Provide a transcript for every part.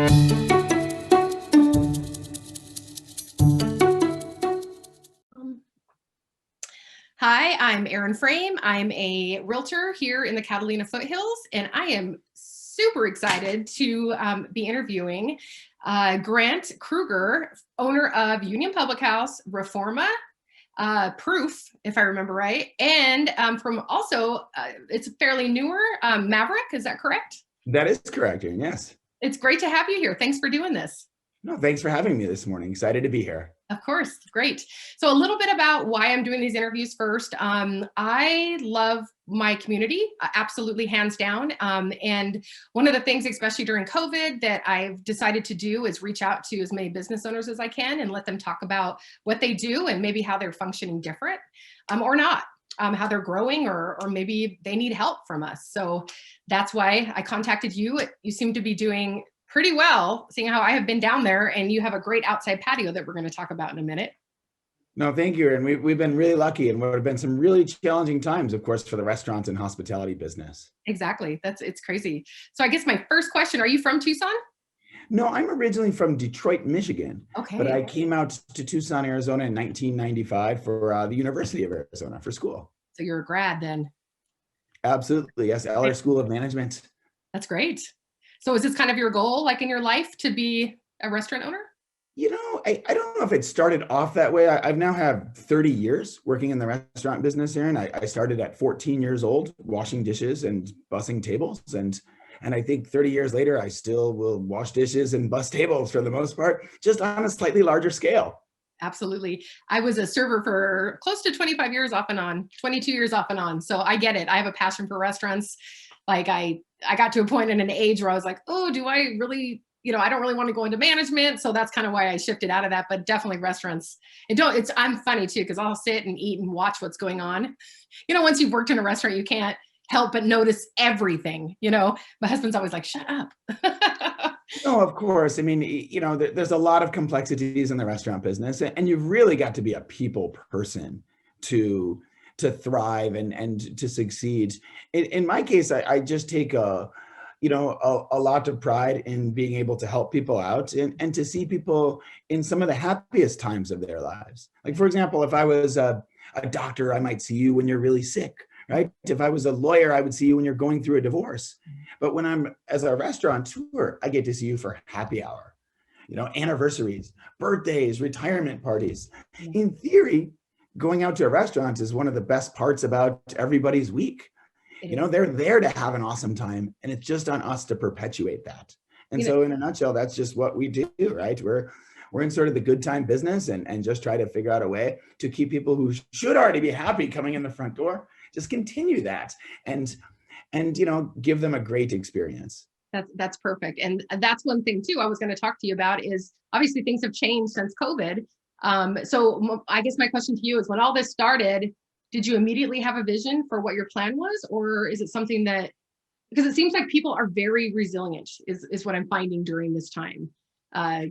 Hi, I'm Erin. I'm a realtor here in the Catalina foothills, and I am super excited to be interviewing Grant Krueger, owner of Union Public House, Reforma, Proof, if I remember right, and from also, it's fairly newer, Maverick, is that correct? That is correct, Erin. Yes. It's great to have you here. Thanks for doing this. No, thanks for having me this morning. Excited to be here. Of course, great. So a little bit about why I'm doing these interviews first. I love my community, absolutely hands down. And one of the things, especially during COVID, that I've decided to do is reach out to as many business owners as I can and let them talk about what they do and maybe how they're functioning different or not. How they're growing or maybe they need help from us. So that's why I contacted you. You seem to be doing pretty well, seeing how I have been down there, and you have a great outside patio that we're going to talk about in a minute. No, thank you. And we've been really lucky, and what have been some really challenging times, of course, for the restaurants and hospitality business. Exactly. It's crazy. So I guess my first question, are you from Tucson? No, I'm originally from Detroit, Michigan. Okay. But I came out to Tucson, Arizona in 1995 for the University of Arizona for school. So you're a grad then? Absolutely. Yes. Eller School of Management. That's great. So is this kind of your goal, like in your life, to be a restaurant owner? You know, I don't know if it started off that way. I've now had 30 years working in the restaurant business here. And I started at 14 years old, washing dishes and bussing tables. And I think 30 years later, I still will wash dishes and bus tables for the most part, just on a slightly larger scale. Absolutely. I was a server for close to 25 years off and on, 22 years off and on. So I get it. I have a passion for restaurants. Like I got to a point in an age where I was like, oh, do I really, I don't really want to go into management. So that's kind of why I shifted out of that, but definitely restaurants. I'm funny too, because I'll sit and eat and watch what's going on. Once you've worked in a restaurant, you can't help but notice everything. My husband's always like, shut up. No, of course. I mean, there's a lot of complexities in the restaurant business, and you've really got to be a people person to thrive and to succeed. In my case, I just take a lot of pride in being able to help people out and to see people in some of the happiest times of their lives. Like, for example, if I was a doctor, I might see you when you're really sick, right? If I was a lawyer, I would see you when you're going through a divorce. But when I'm as a restaurateur, I get to see you for happy hour, anniversaries, birthdays, retirement parties. In theory, going out to a restaurant is one of the best parts about everybody's week. They're there to have an awesome time, and it's just on us to perpetuate that. And so in a nutshell, that's just what we do, right? We're in sort of the good time business and just try to figure out a way to keep people who should already be happy coming in the front door, just continue that and give them a great experience. That's perfect. And that's one thing too I was going to talk to you about is obviously things have changed since COVID. So I guess my question to you is, when all this started, did you immediately have a vision for what your plan was? Or is it something that, because it seems like people are very resilient is what I'm finding during this time. I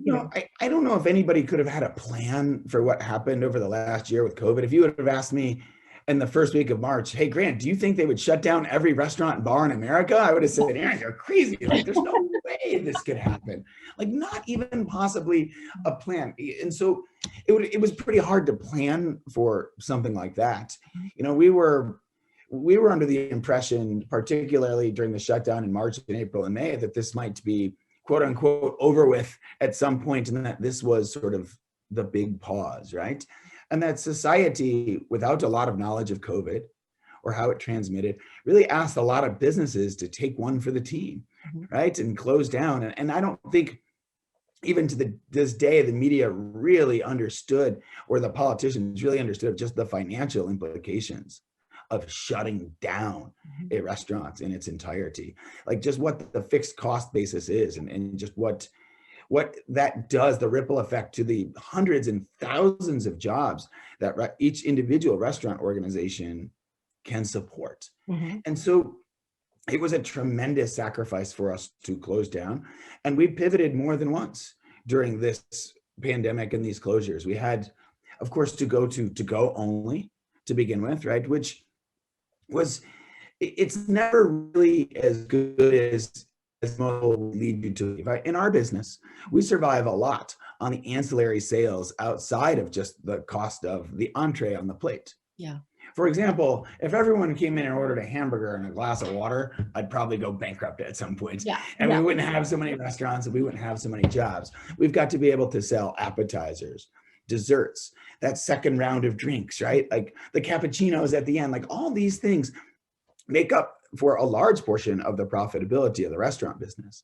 don't know if anybody could have had a plan for what happened over the last year with COVID. If you would have asked me in the first week of March, hey, Grant, do you think they would shut down every restaurant and bar in America? I would have said, Erin, you're crazy. Like, there's no way this could happen. Like, not even possibly a plan. And so it was pretty hard to plan for something like that. We were under the impression, particularly during the shutdown in March and April and May, that this might be quote unquote over with at some point, and that this was sort of the big pause, right? And that society, without a lot of knowledge of COVID or how it transmitted, really asked a lot of businesses to take one for the team, right? And close down. And I don't think even to this day, the media really understood, or the politicians really understood, just the financial implications of shutting down a restaurant in its entirety. Like just what the fixed cost basis is and just what that does, the ripple effect to the hundreds and thousands of jobs that each individual restaurant organization can support. And so it was a tremendous sacrifice for us to close down. And we pivoted more than once during this pandemic and these closures. We had, of course, to go only to begin with, right? Which was, it's never really as good as most will lead you to leave. In our business, we survive a lot on the ancillary sales outside of just the cost of the entree on the plate. Yeah. For example, if everyone came in and ordered a hamburger and a glass of water, I'd probably go bankrupt at some point. Yeah. And yeah. we wouldn't have so many restaurants and we wouldn't have so many jobs. We've got to be able to sell appetizers, desserts, that second round of drinks, right? Like the cappuccinos at the end, like all these things make up for a large portion of the profitability of the restaurant business.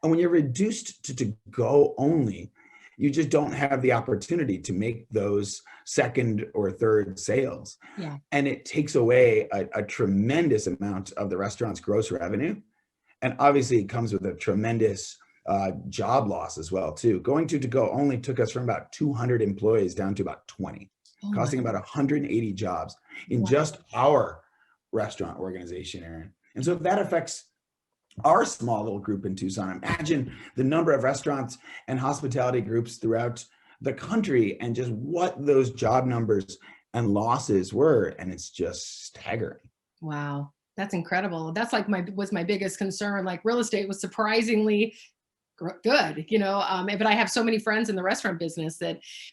And when you're reduced to go only, you just don't have the opportunity to make those second or third sales. Yeah. And it takes away a tremendous amount of the restaurant's gross revenue. And obviously it comes with a tremendous job loss as well too. Going to go only took us from about 200 employees down to about 20, costing about 180 jobs in just our restaurant organization, Erin. And so that affects our small little group in Tucson. Imagine the number of restaurants and hospitality groups throughout the country and just what those job numbers and losses were. And it's just staggering. Wow. That's incredible. That's like was my biggest concern. Like real estate was surprisingly good, but I have so many friends in the restaurant business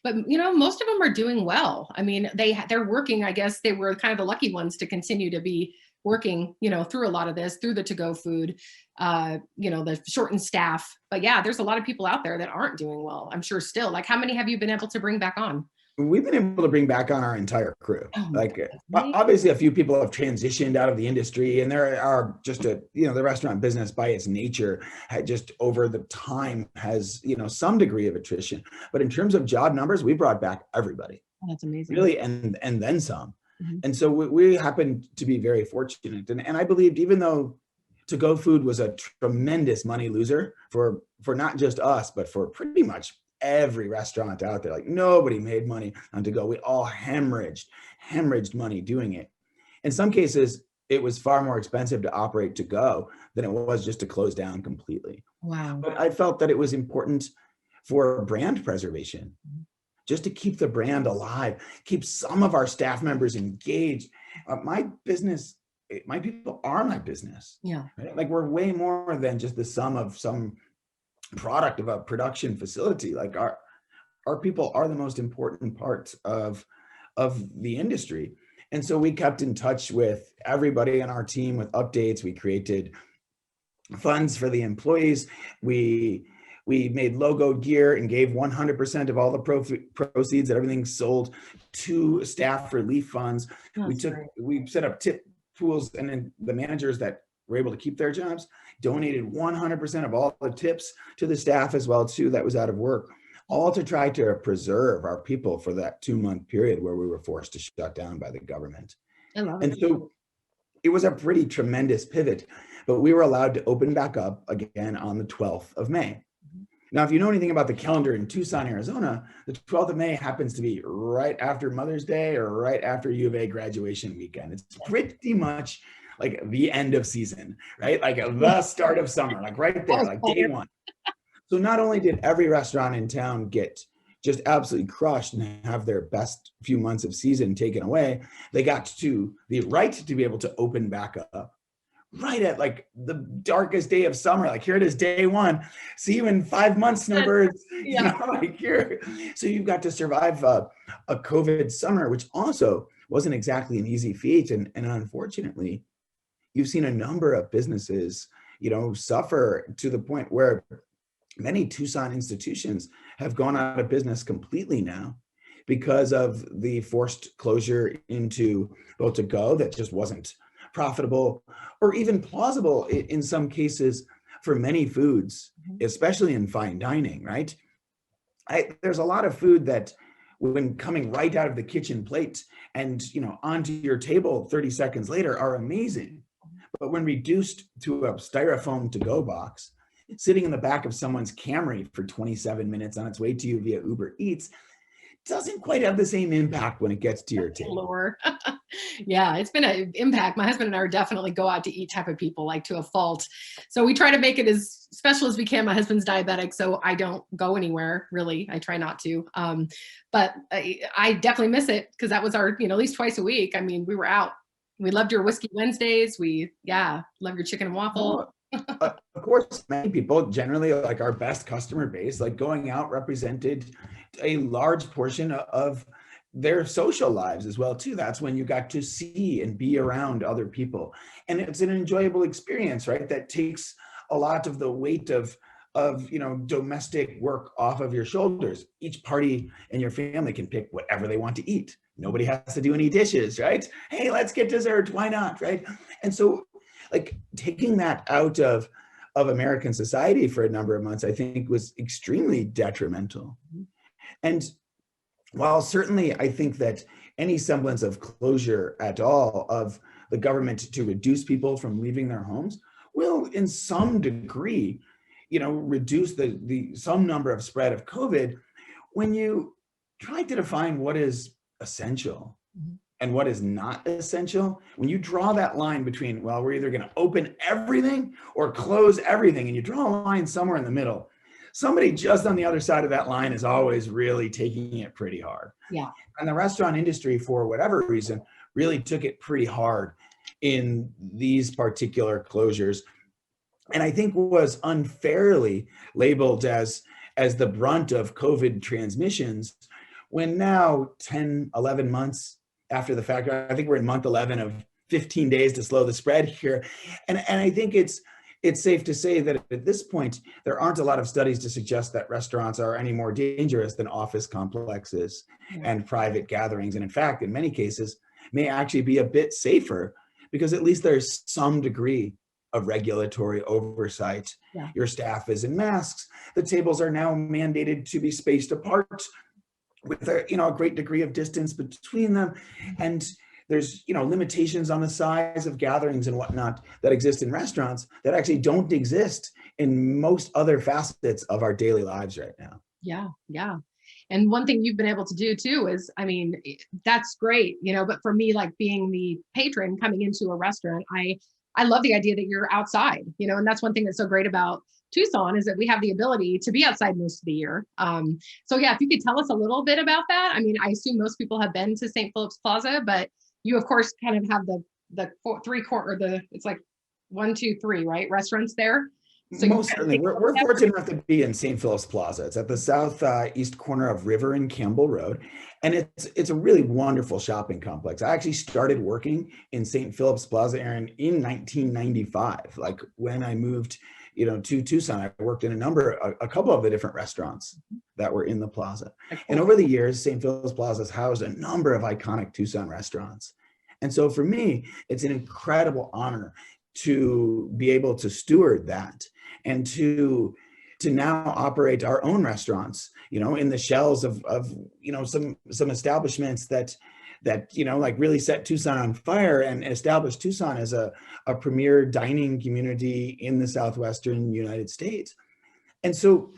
but most of them are doing well. I mean, they're working, I guess they were kind of the lucky ones to continue to be working, through a lot of this, through the to-go food, the shortened staff. But yeah, there's a lot of people out there that aren't doing well, I'm sure still. Like, how many have you been able to bring back on? We've been able to bring back on our entire crew. Oh, like obviously a few people have transitioned out of the industry, and there are just the restaurant business by its nature had just over the time has, some degree of attrition. But in terms of job numbers, we brought back everybody. Oh, that's amazing. Really, and then some. Mm-hmm. And so we happened to be very fortunate. And I believed, even though to-go food was a tremendous money loser for not just us, but for pretty much every restaurant out there, like nobody made money on to-go. We all hemorrhaged money doing it. In some cases, it was far more expensive to operate to-go than it was just to close down completely. Wow. But I felt that it was important for brand preservation, just to keep the brand alive, keep some of our staff members engaged. My people are my business. Yeah. Right? Like we're way more than just the sum of some product of a production facility. Like our people are the most important part of the industry. And so we kept in touch with everybody on our team with updates. We created funds for the employees. We made logo gear and gave 100% of all the proceeds that everything sold to staff relief funds. We set up tip pools, and then the managers that were able to keep their jobs donated 100% of all the tips to the staff as well too that was out of work, all to try to preserve our people for that 2-month period where we were forced to shut down by the government. I love it. And so it was a pretty tremendous pivot, but we were allowed to open back up again on the 12th of May. Now, if you know anything about the calendar in Tucson, Arizona, the 12th of May happens to be right after Mother's Day or right after U of A graduation weekend. It's pretty much like the end of season, right? Like the start of summer, like right there, like day one. So not only did every restaurant in town get just absolutely crushed and have their best few months of season taken away, they got to the right to be able to open back up right at like the darkest day of summer. Like here it is, day one. See you in 5 months, snowbirds. Yeah. Like here. So you've got to survive a COVID summer, which also wasn't exactly an easy feat. And unfortunately, you've seen a number of businesses, suffer to the point where many Tucson institutions have gone out of business completely now because of the forced closure into both to-go that just wasn't profitable or even plausible in some cases for many foods, especially in fine dining, right? There's a lot of food that when coming right out of the kitchen plate and onto your table 30 seconds later are amazing. But when reduced to a styrofoam to-go box, sitting in the back of someone's Camry for 27 minutes on its way to you via Uber Eats, doesn't quite have the same impact when it gets to your table. Lower. Yeah, it's been an impact. My husband and I are definitely go out to eat type of people, like to a fault. So we try to make it as special as we can. My husband's diabetic, so I don't go anywhere, really. I try not to. But I definitely miss it because that was our, at least twice a week. I mean, we were out. We loved your Whiskey Wednesdays. Love your chicken and waffle. of course, many people, generally like our best customer base, like going out represented a large portion of their social lives as well too. That's when you got to see and be around other people. And it's an enjoyable experience, right? That takes a lot of the weight of domestic work off of your shoulders. Each party in your family can pick whatever they want to eat. Nobody has to do any dishes, right? Hey, let's get dessert. Why not, right? And so like taking that out of American society for a number of months, I think was extremely detrimental. And while certainly I think that any semblance of closure at all of the government to reduce people from leaving their homes will in some degree, reduce the some number of spread of COVID, when you try to define what is essential and what is not essential, when you draw that line between, well, we're either going to open everything or close everything, and you draw a line somewhere in the middle, somebody just on the other side of that line is always really taking it pretty hard. Yeah. And the restaurant industry, for whatever reason, really took it pretty hard in these particular closures. And I think was unfairly labeled as the brunt of COVID transmissions, when now 10, 11 months after the fact, I think we're in month 11 of 15 days to slow the spread here. And I think it's safe to say that at this point, there aren't a lot of studies to suggest that restaurants are any more dangerous than office complexes and private gatherings. And in fact, in many cases, may actually be a bit safer, because at least there's some degree of regulatory oversight. Yeah. Your staff is in masks. The tables are now mandated to be spaced apart with a great degree of distance between them. And there's limitations on the size of gatherings and whatnot that exist in restaurants that actually don't exist in most other facets of our daily lives right now. Yeah, yeah. And one thing you've been able to do too is, I mean, that's great, but for me, like being the patron coming into a restaurant, I love the idea that you're outside, and that's one thing that's so great about Tucson, is that we have the ability to be outside most of the year. So yeah, if you could tell us a little bit about that. I mean, I assume most people have been to St. Phillips Plaza, but you of course kind of have it's like 1, 2, 3, right? Restaurants there. So most certainly, we're fortunate enough to be in St. Phillips Plaza. It's at the southeast corner of River and Campbell Road, and it's a really wonderful shopping complex. I actually started working in St. Phillips Plaza, Erin, in 1995. Like when I moved, to Tucson, I worked in a couple of the different restaurants that were in the plaza. And over the years, St. Phillips Plaza has housed a number of iconic Tucson restaurants. And so for me, it's an incredible honor to be able to steward that and to now operate our own restaurants, in the shells of some establishments that like really set Tucson on fire and established Tucson as a premier dining community in the Southwestern United States. And so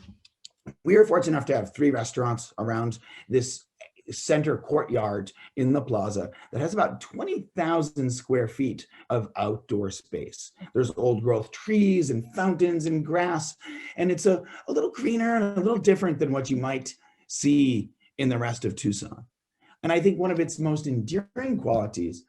we are fortunate enough to have 3 restaurants around this center courtyard in the plaza that has about 20,000 square feet of outdoor space. There's old growth trees and fountains and grass, and it's a little greener and a little different than what you might see in the rest of Tucson. And I think one of its most enduring qualities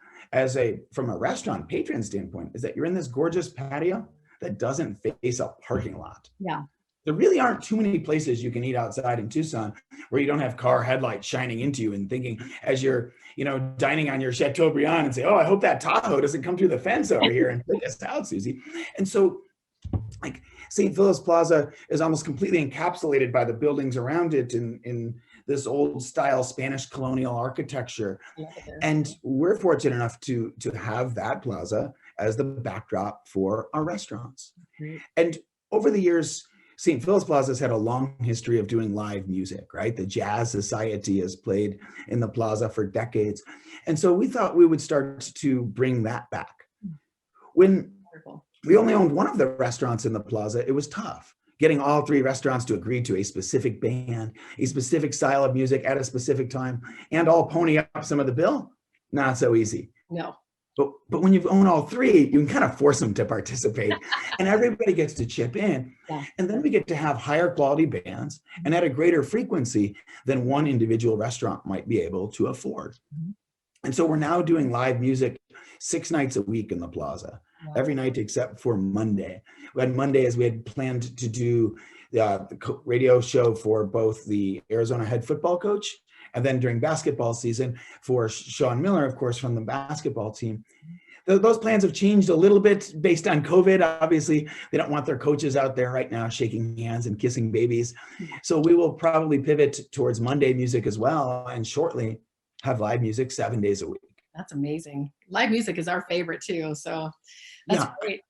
from a restaurant patron standpoint is that you're in this gorgeous patio that doesn't face a parking lot. Yeah. There really aren't too many places you can eat outside in Tucson where you don't have car headlights shining into you and thinking as you're, dining on your Chateaubriand and say, oh, I hope that Tahoe doesn't come through the fence over here and take us out, Susie. And so like St. Phillips Plaza is almost completely encapsulated by the buildings around it in this old style Spanish colonial architecture. And we're fortunate enough to have that plaza as the backdrop for our restaurants. And over the years, St. Phillips Plaza has had a long history of doing live music, right? The Jazz Society has played in the plaza for decades. And so we thought we would start to bring that back. When we only owned one of the restaurants in the plaza, it was tough. Getting all 3 restaurants to agree to a specific band, a specific style of music at a specific time, and all pony up some of the bill, not so easy. No. But when you own all 3, you can kind of force them to participate and everybody gets to chip in. Yeah. And then we get to have higher quality bands and at a greater frequency than one individual restaurant might be able to afford. Mm-hmm. And so we're now doing live music 6 nights a week in the plaza, Wow. every night except for Monday. We had Monday as we had planned to do the radio show for both the Arizona head football coach, and then during basketball season for Sean Miller, of course, from the basketball team. Those plans have changed a little bit based on COVID. Obviously, they don't want their coaches out there right now shaking hands and kissing babies. So we will probably pivot towards Monday music as well, and shortly have live music 7 days a week. That's amazing. Live music is our favorite too. So that's great.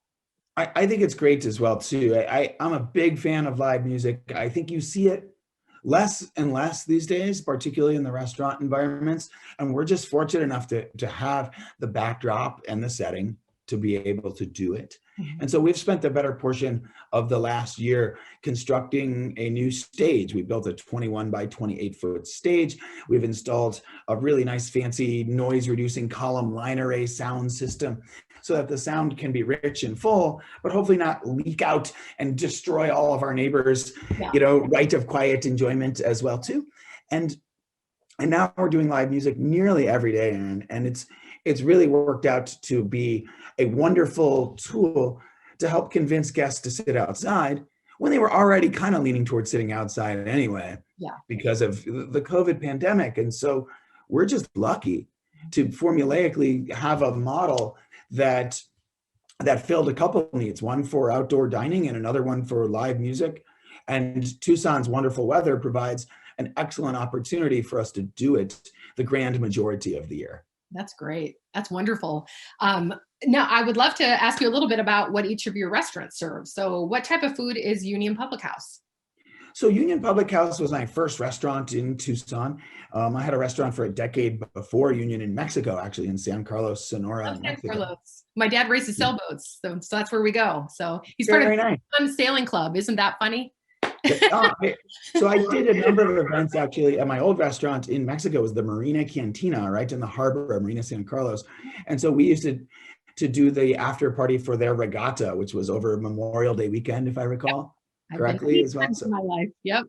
I think it's great as well too. I'm a big fan of live music. I think you see it less and less these days, particularly in the restaurant environments. And we're just fortunate enough to have the backdrop and the setting to be able to do it. And so we've spent the better portion of the last year constructing a new stage. We built a 21 by 28 foot stage. We've installed a really nice fancy noise reducing column line array sound system so that the sound can be rich and full, but hopefully not leak out and destroy all of our neighbors, right of quiet enjoyment as well too. And now we're doing live music nearly every day, and it's really worked out to be a wonderful tool to help convince guests to sit outside when they were already kind of leaning towards sitting outside anyway, because of the COVID pandemic. And so we're just lucky to formulaically have a model that filled a couple of needs, one for outdoor dining and another one for live music. And Tucson's wonderful weather provides an excellent opportunity for us to do it the grand majority of the year. That's great. That's wonderful. Now, I would love to ask you a little bit about what each of your restaurants serve. So what type of food is Union Public House? So Union Public House was my first restaurant in Tucson. I had a restaurant for a decade before Union in Mexico, actually, in San Carlos, Sonora, Mexico. Carlos. My dad races sailboats, so that's where we go. So he's part of the Tucson Sailing Club. Isn't that funny? So I did a number of events actually at my old restaurant in Mexico. It was the Marina Cantina, right in the harbor of Marina San Carlos. And so we used to do the after party for their regatta, which was over Memorial Day weekend, if I recall correctly as well. So, my life. Yep.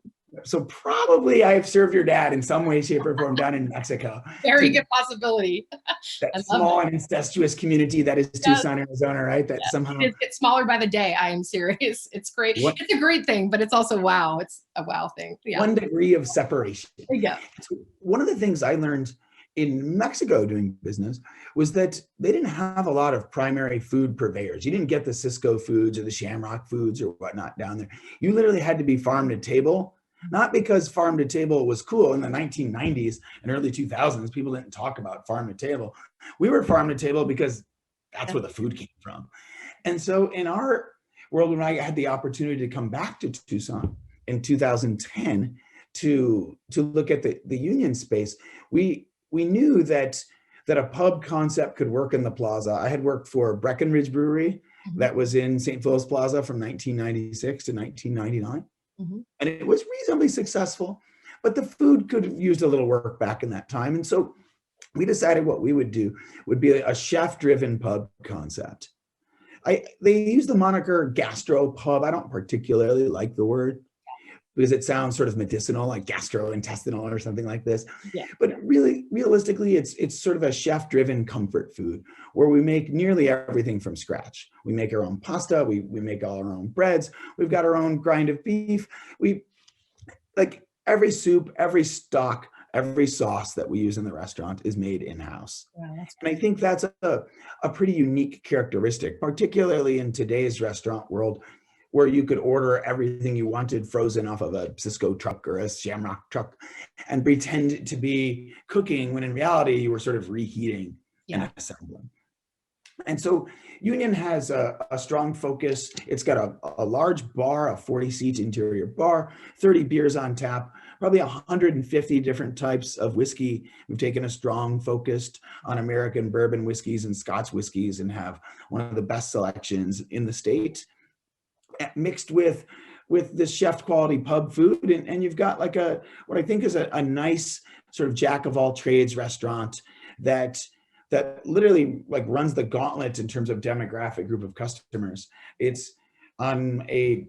So probably I've served your dad in some way, shape, or form down in Mexico. Very good possibility. That small and incestuous community that is Tucson, Arizona, right? That somehow it gets smaller by the day. I am serious. It's great. It's a great thing, but it's also wow. It's a wow thing. Yeah. 1 degree of separation. Yeah. So one of the things I learned in Mexico doing business was that they didn't have a lot of primary food purveyors. You didn't get the Cisco foods or the Shamrock foods or whatnot down there. You literally had to be farm to table. Not because farm to table was cool in the 1990s and early 2000s. People didn't talk about farm to table. We were farm to table because that's where the food came from. And so in our world, when I had the opportunity to come back to Tucson in 2010 to look at the Union space, we knew that a pub concept could work in the plaza. I had worked for Breckenridge Brewery that was in St. Phillips Plaza from 1996 to 1999. And it was reasonably successful, but the food could have used a little work back in that time. And so we decided what we would do would be a chef-driven pub concept. They use the moniker gastro pub. I don't particularly like the word because it sounds sort of medicinal, like gastrointestinal or something like this. Yeah. But really, realistically, it's sort of a chef-driven comfort food where we make nearly everything from scratch. We make our own pasta, we make all our own breads, we've got our own grind of beef. We like every soup, every stock, every sauce that we use in the restaurant is made in-house. Yeah, and I think that's a pretty unique characteristic, particularly in today's restaurant world, where you could order everything you wanted frozen off of a Cisco truck or a Shamrock truck and pretend to be cooking when in reality you were sort of reheating and assembling. And so Union has a strong focus. It's got a large bar, a 40-seat interior bar, 30 beers on tap, probably 150 different types of whiskey. We've taken a strong focus on American bourbon whiskeys and Scotch whiskeys and have one of the best selections in the state, mixed with this chef quality pub food. And you've got like what I think is a nice sort of jack of all trades restaurant that literally like runs the gauntlet in terms of demographic group of customers. It's on a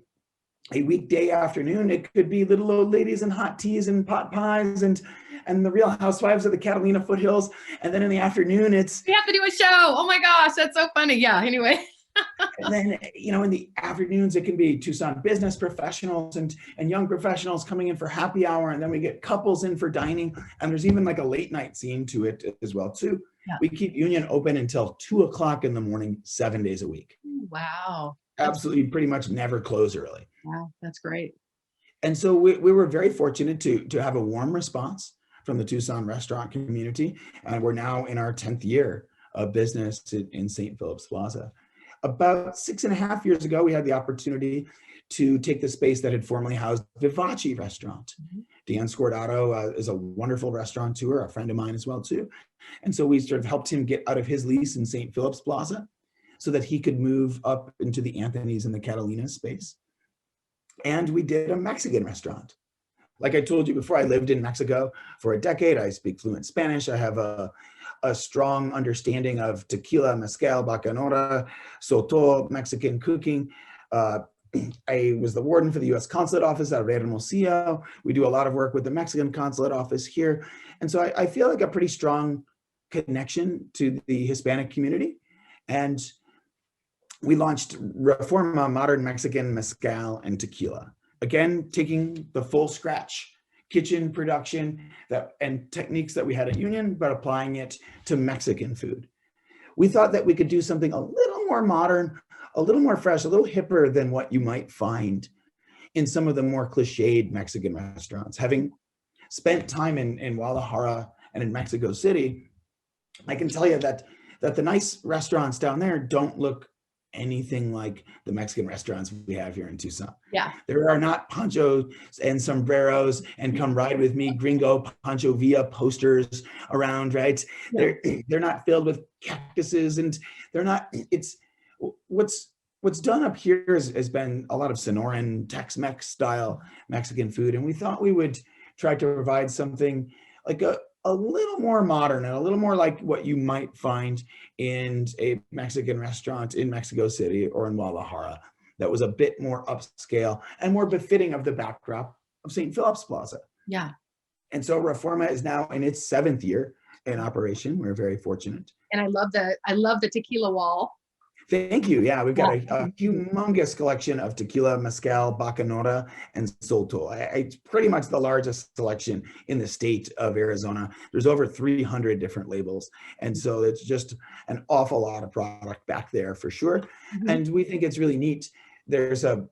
a weekday afternoon, it could be little old ladies and hot teas and pot pies and the Real Housewives of the Catalina foothills. And then in the afternoon, it's We have to do a show. Oh my gosh, that's so funny. Yeah. Anyway. and then, in the afternoons, it can be Tucson business professionals and young professionals coming in for happy hour. And then we get couples in for dining. And there's even like a late night scene to it as well, too. Yeah. We keep Union open until 2 o'clock in the morning, 7 days a week. Wow. Absolutely, pretty much never close early. Wow. That's great. And so we were very fortunate to have a warm response from the Tucson restaurant community. And we're now in our 10th year of business in St. Phillips Plaza. About 6.5 years ago, we had the opportunity to take the space that had formerly housed Vivace restaurant. Mm-hmm. Dan Scordato is a wonderful restaurateur, a friend of mine as well too. And so we sort of helped him get out of his lease in St. Phillips Plaza so that he could move up into the Anthony's and the Catalina space. And we did a Mexican restaurant. Like I told you before, I lived in Mexico for a decade. I speak fluent Spanish. I have a strong understanding of tequila, mezcal, bacanora, soto, Mexican cooking. I was the warden for the U.S. Consulate Office out of Hermosillo. We do a lot of work with the Mexican Consulate Office here. And so I feel like a pretty strong connection to the Hispanic community. And we launched Reforma Modern Mexican Mezcal and Tequila. Again, taking the full scratch kitchen production and techniques that we had at Union, but applying it to Mexican food. We thought that we could do something a little more modern, a little more fresh, a little hipper than what you might find in some of the more cliched Mexican restaurants. Having spent time in Guadalajara and in Mexico City, I can tell you that the nice restaurants down there don't look anything like the Mexican restaurants we have here in Tucson. Yeah. There are not ponchos and sombreros and come ride with me gringo Pancho Villa posters around, right? Yeah. They're not filled with cactuses, and they're not, it's what's done up here has been a lot of Sonoran Tex-Mex style Mexican food. And we thought we would try to provide something like a little more modern and a little more like what you might find in a Mexican restaurant in Mexico City or in Guadalajara that was a bit more upscale and more befitting of the backdrop of St. Phillips Plaza. Yeah. And so Reforma is now in its 7th year in operation. We're very fortunate. And I love the tequila wall. Thank you. Yeah, we've got a humongous collection of tequila, mezcal, bacanora, and soto. It's pretty much the largest selection in the state of Arizona. There's over 300 different labels. And so it's just an awful lot of product back there for sure. Mm-hmm. And we think it's really neat. There's a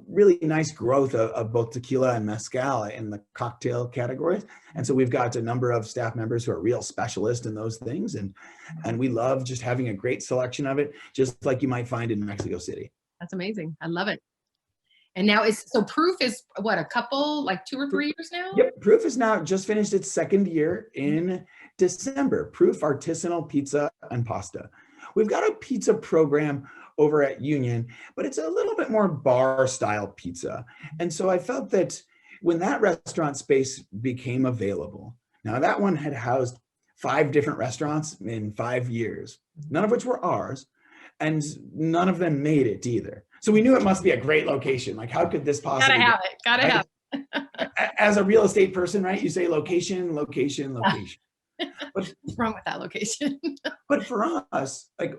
really nice growth of both tequila and mezcal in the cocktail categories. And so we've got a number of staff members who are real specialists in those things. And we love just having a great selection of it, just like you might find in Mexico City. That's amazing. I love it. And now Proof is what, a couple, like 2 or 3 years now? Yep. Proof is now just finished its 2nd year in December. Proof Artisanal Pizza and Pasta. We've got a pizza program over at Union, but it's a little bit more bar style pizza. And so I felt that when that restaurant space became available, now that one had housed 5 different restaurants in 5 years, none of which were ours, and none of them made it either. So we knew it must be a great location. Like, how could this possibly Gotta have it. As a real estate person, right? You say location, location, location. What's wrong with that location? But for us, like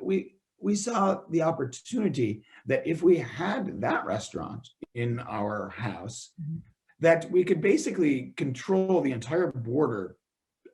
we saw the opportunity that if we had that restaurant in our house, mm-hmm. that we could basically control the entire border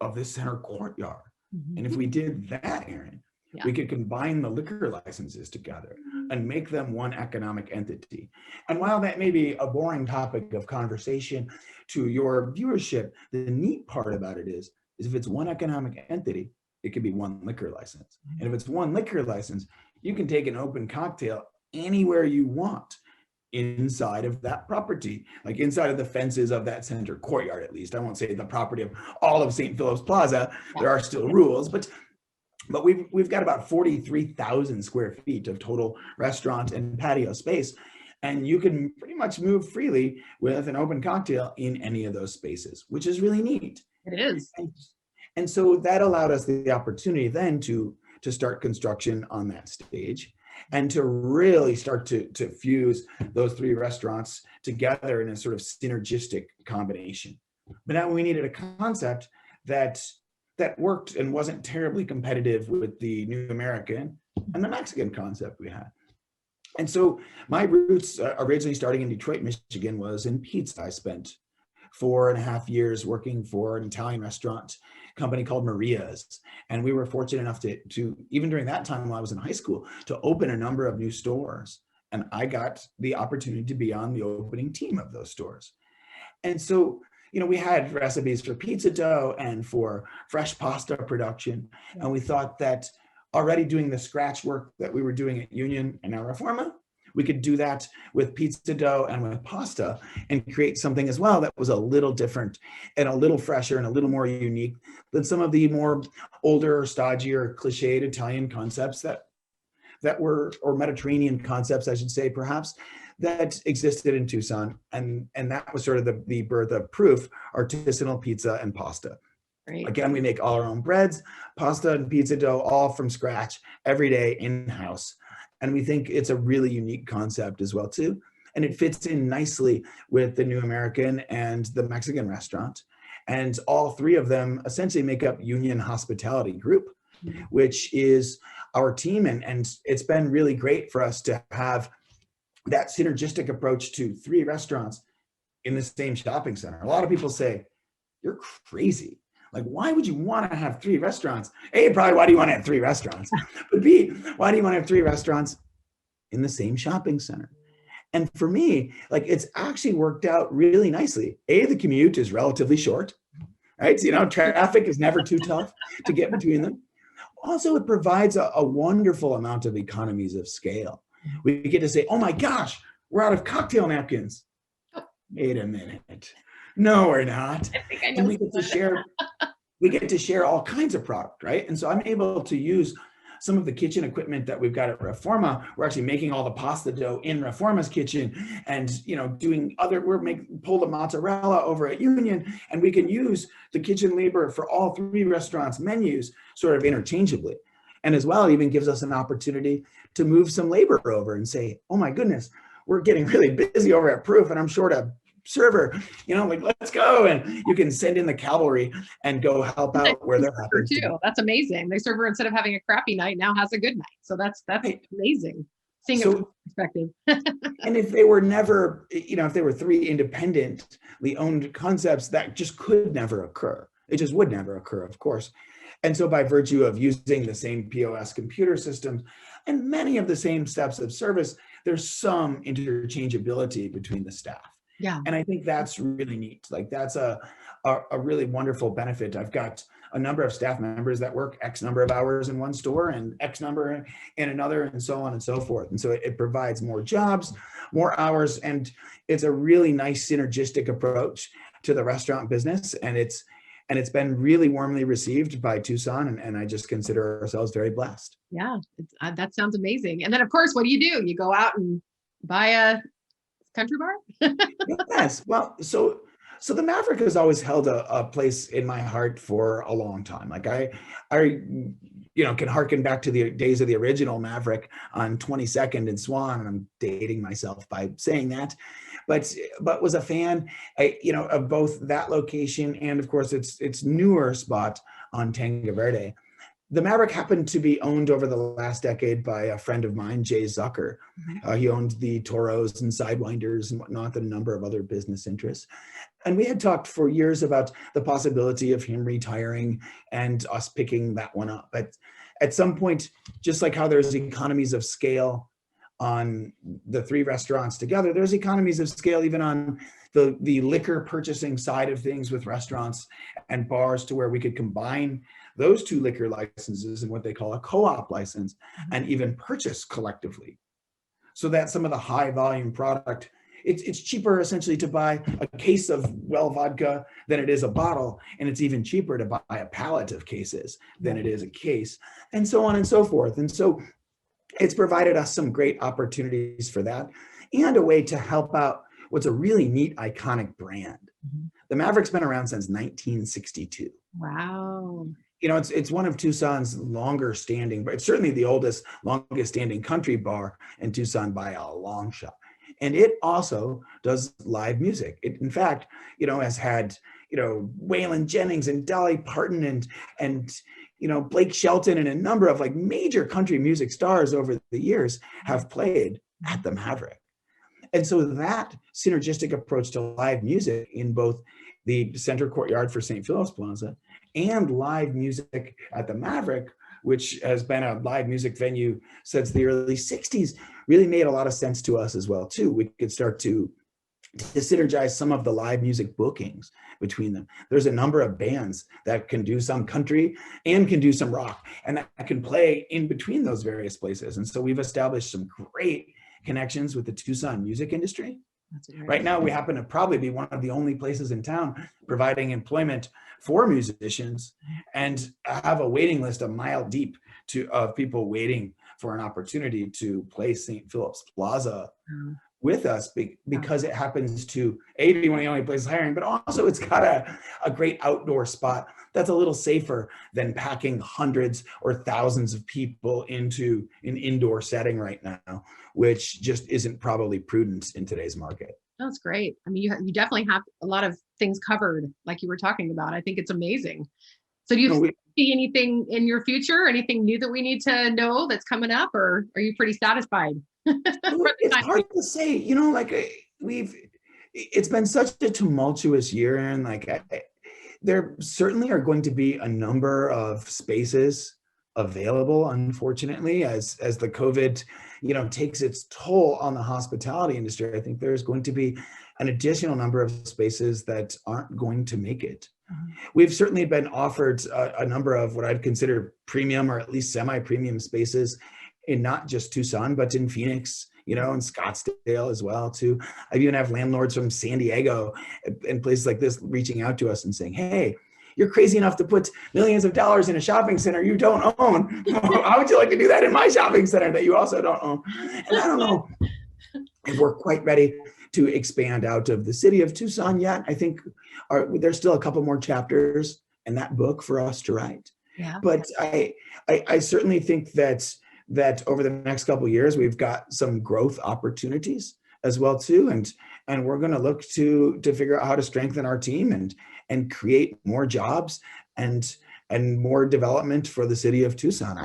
of this center courtyard. Mm-hmm. And if we did that, Erin, we could combine the liquor licenses together and make them one economic entity. And while that may be a boring topic of conversation to your viewership, the neat part about it is if it's one economic entity, it could be one liquor license. And if it's one liquor license, you can take an open cocktail anywhere you want inside of that property, like inside of the fences of that center courtyard, at least. I won't say the property of all of St. Phillips Plaza. There are still rules, but we've got about 43,000 square feet of total restaurant and patio space. And you can pretty much move freely with an open cocktail in any of those spaces, which is really neat. It is. And so that allowed us the opportunity then to start construction on that stage. and to really start to fuse those three restaurants together in a sort of synergistic combination. But now we needed a concept that worked and wasn't terribly competitive with the New American and the Mexican concept we had. And so my roots, originally starting in Detroit, Michigan, was in pizza. I spent 4.5 years working for an Italian restaurant company called Maria's. And we were fortunate enough to even during that time while I was in high school, to open a number of new stores. And I got the opportunity to be on the opening team of those stores. And so, you know, we had recipes for pizza dough and for fresh pasta production. And we thought that already doing the scratch work that we were doing at Union and now Reforma, we could do that with pizza dough and with pasta and create something as well that was a little different and a little fresher and a little more unique than some of the more older, stodgier, cliched Italian concepts that were, or Mediterranean concepts, I should say, perhaps, that existed in Tucson. And that was sort of the birth of Proof, artisanal pizza and pasta. Great. Again, we make all our own breads, pasta and pizza dough, all from scratch every day in-house. And we think it's a really unique concept as well, too. And it fits in nicely with the New American and the Mexican restaurant. And all three of them essentially make up Union Hospitality Group, which is our team. And it's been really great for us to have that synergistic approach to three restaurants in the same shopping center. A lot of people say, you're crazy. Like, why would you want to have three restaurants? A, probably, why do you want to have three restaurants? But B, why do you want to have three restaurants in the same shopping center? And for me, like, it's actually worked out really nicely. A, the commute is relatively short, right? So, you know, traffic is never too tough to get between them. Also, it provides a wonderful amount of economies of scale. We get to say, oh my gosh, we're out of cocktail napkins. Wait a minute. No, we're not. And we get to share all kinds of product, right? And so I'm able to use some of the kitchen equipment that we've got at Reforma. We're actually making all the pasta dough in Reforma's kitchen, and pull the mozzarella over at Union, and we can use the kitchen labor for all three restaurants' menus sort of interchangeably. And as well, it even gives us an opportunity to move some labor over and say, oh my goodness, we're getting really busy over at Proof, and I'm short a server, like, let's go. And you can send in the cavalry and go help out where they're happy too. That's amazing. The server, instead of having a crappy night, now has a good night. So that's right. Amazing. Seeing it from perspective. And if they were never, if they were three independently owned concepts, that just could never occur. It just would never occur, of course. And so by virtue of using the same POS computer systems and many of the same steps of service, there's some interchangeability between the staff. Yeah. And I think that's really neat. Like, that's a really wonderful benefit. I've got a number of staff members that work X number of hours in one store and X number in another, and so on and so forth. And so it provides more jobs, more hours, and it's a really nice synergistic approach to the restaurant business. And it's been really warmly received by Tucson, and I just consider ourselves very blessed. Yeah, that sounds amazing. And then, of course, what do? You go out and buy a country bar? Yes. Well, so the Maverick has always held a place in my heart for a long time. Like, I can harken back to the days of the original Maverick on 22nd and Swan, and I'm dating myself by saying that, but was a fan, of both that location and, of course, its newer spot on Tango Verde. The Maverick happened to be owned over the last decade by a friend of mine, Jay Zucker. He owned the Toros and Sidewinders and whatnot, and a number of other business interests. And we had talked for years about the possibility of him retiring and us picking that one up. But at some point, just like how there's economies of scale on the three restaurants together, there's economies of scale even on the liquor purchasing side of things with restaurants and bars, to where we could combine those two liquor licenses in what they call a co-op license and even purchase collectively, so that some of the high volume product, it's cheaper essentially to buy a case of well vodka than it is a bottle, and it's even cheaper to buy a pallet of cases than it is a case, and so on and so forth. And so it's provided us some great opportunities for that, and a way to help out what's a really neat, iconic brand. The Maverick's been around since 1962. Wow. you know, it's one of Tucson's longer standing, but it's certainly the longest standing country bar in Tucson by a long shot. And it also does live music. It, in fact, you know, has had, you know, Waylon Jennings and Dolly Parton and you know, Blake Shelton and a number of like major country music stars over the years have played at the Maverick. And so that synergistic approach to live music in both the center courtyard for St. Phillips Plaza and live music at the Maverick, which has been a live music venue since the early 60s, really made a lot of sense to us as well too. We could start to synergize some of the live music bookings between them. There's a number of bands that can do some country and can do some rock, and that can play in between those various places. And so we've established some great connections with the Tucson music industry. Right now, we happen to probably be one of the only places in town providing employment for musicians, and have a waiting list a mile deep of people waiting for an opportunity to play St. Phillips Plaza with us, because it happens to be one of the only places hiring, but also it's got a great outdoor spot that's a little safer than packing hundreds or thousands of people into an indoor setting right now, which just isn't probably prudent in today's market. That's great. I mean, you definitely have a lot of things covered, like you were talking about. I think it's amazing. So do you see anything in your future, anything new that we need to know that's coming up, or are you pretty satisfied? It's hard to say, you know, like it's been such a tumultuous year, and like there certainly are going to be a number of spaces available, unfortunately, as the COVID, you know, takes its toll on the hospitality industry. I think there's going to be an additional number of spaces that aren't going to make it. We've certainly been offered a number of what I'd consider premium or at least semi-premium spaces in not just Tucson, but in Phoenix, you know, and Scottsdale as well too. I even have landlords from San Diego and places like this reaching out to us and saying, hey, you're crazy enough to put millions of dollars in a shopping center you don't own. How would you like to do that in my shopping center that you also don't own? And I don't know if we're quite ready to expand out of the city of Tucson yet. I think there's still a couple more chapters in that book for us to write. Yeah. But I certainly think that over the next couple of years, we've got some growth opportunities as well too. And we're going to look to figure out how to strengthen our team and create more jobs and more development for the city of Tucson.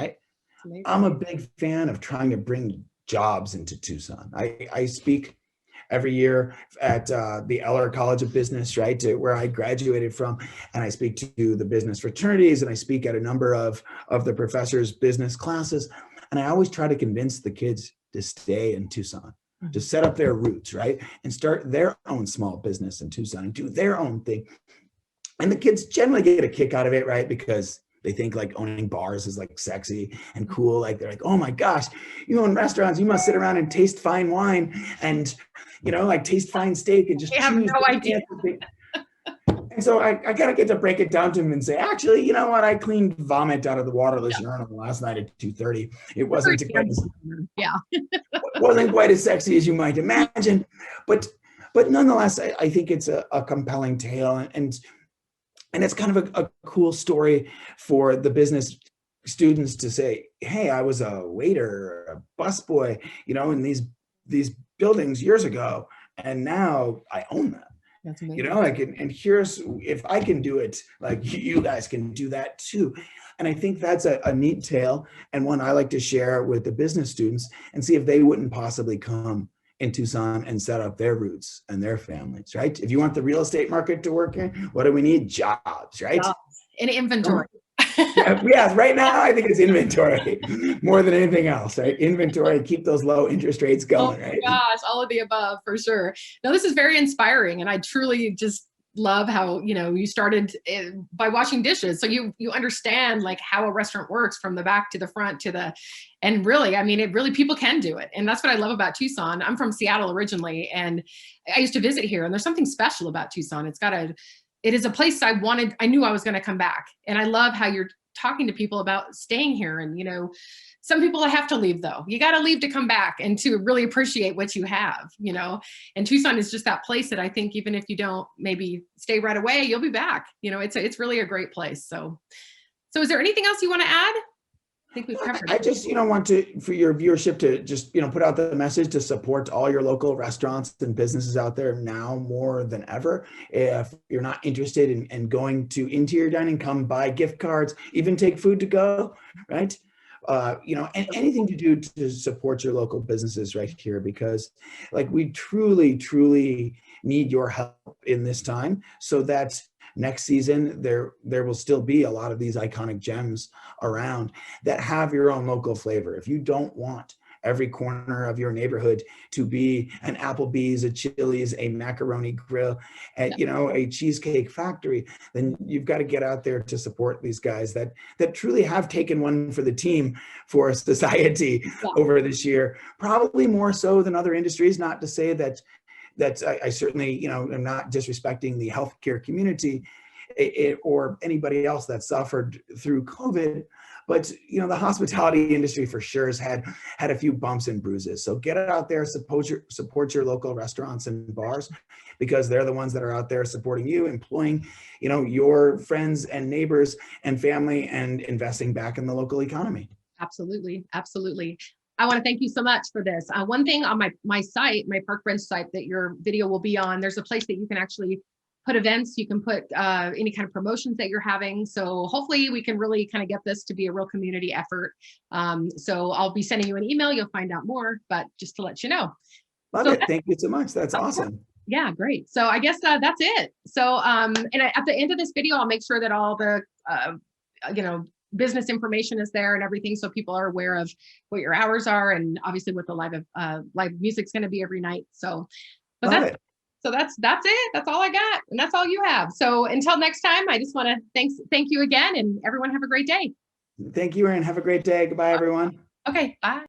I'm a big fan of trying to bring jobs into Tucson. I speak every year at the Eller College of Business, right, where I graduated from, and I speak to the business fraternities, and I speak at a number of the professors' business classes, and I always try to convince the kids to stay in Tucson, to set up their roots, right, and start their own small business in Tucson and do their own thing. And the kids generally get a kick out of it, right, because they think like owning bars is like sexy and cool. Like they're like, oh my gosh, you own restaurants, you must sit around and taste fine wine and, you know, like taste fine steak and just I have no idea. And so I kind of get to break it down to them and say, actually, you know what? I cleaned vomit out of the waterless urinal last night at 2:30. It wasn't wasn't quite as sexy as you might imagine, but nonetheless, I think it's a compelling tale, and it's kind of a cool story for the business students to say, hey, I was a waiter or a busboy, you know, in these buildings years ago, and now I own them. That's amazing. You know, like, and here's, if I can do it, like you guys can do that too. And I think that's a neat tale, and one I like to share with the business students and see if they wouldn't possibly come in Tucson and set up their roots and their families, right? If you want the real estate market to work in, what do we need? Jobs, right? Jobs and inventory. Yeah, right now I think it's inventory more than anything else, right? Inventory, keep those low interest rates going, right? Oh my gosh, all of the above for sure. No, this is very inspiring, and I truly just love how, you know, you started by washing dishes, so you understand like how a restaurant works from the back to the front to the, and really, I mean, it really, people can do it, and that's what I love about Tucson. I'm from Seattle originally, and I used to visit here, and there's something special about Tucson. It is a place I knew I was going to come back, and I love how you're talking to people about staying here. And you know, some people have to leave though. You got to leave to come back and to really appreciate what you have, you know, and Tucson is just that place that I think even if you don't maybe stay right away, you'll be back. You know, it's really a great place. So So is there anything else you want to add? I think we've covered I it. just, want to, for your viewership to just, put out the message to support all your local restaurants and businesses out there now more than ever. If you're not interested in going to interior dining, come buy gift cards, even take food to go, right? And anything to do to support your local businesses right here, because like we truly, truly need your help in this time so that next season there will still be a lot of these iconic gems around that have your own local flavor. If you don't want every corner of your neighborhood to be an Applebee's, a Chili's, a macaroni grill, and a cheesecake factory, then you've got to get out there to support these guys that truly have taken one for the team for society over this year, probably more so than other industries. Not to say that I certainly, am not disrespecting the healthcare community or anybody else that suffered through COVID, but the hospitality industry for sure has had a few bumps and bruises. So get out there, support your local restaurants and bars, because they're the ones that are out there supporting you, employing, your friends and neighbors and family, and investing back in the local economy. Absolutely, absolutely. I want to thank you so much for this. One thing on my site, my Park Bench site that your video will be on, there's a place that you can actually put events. You can put any kind of promotions that you're having. So hopefully we can really kind of get this to be a real community effort. So I'll be sending you an email. You'll find out more, but just to let you know. Love it. Thank you so much. That's awesome. Yeah, great. So I guess that's it. So at the end of this video, I'll make sure that all the, business information is there and everything, so people are aware of what your hours are, and obviously what the live music's going to be every night. So, but that's it. That's all I got, and that's all you have. So until next time, I just want to thank you again, and everyone have a great day. Thank you, Erin. Have a great day. Goodbye, everyone. Okay, bye.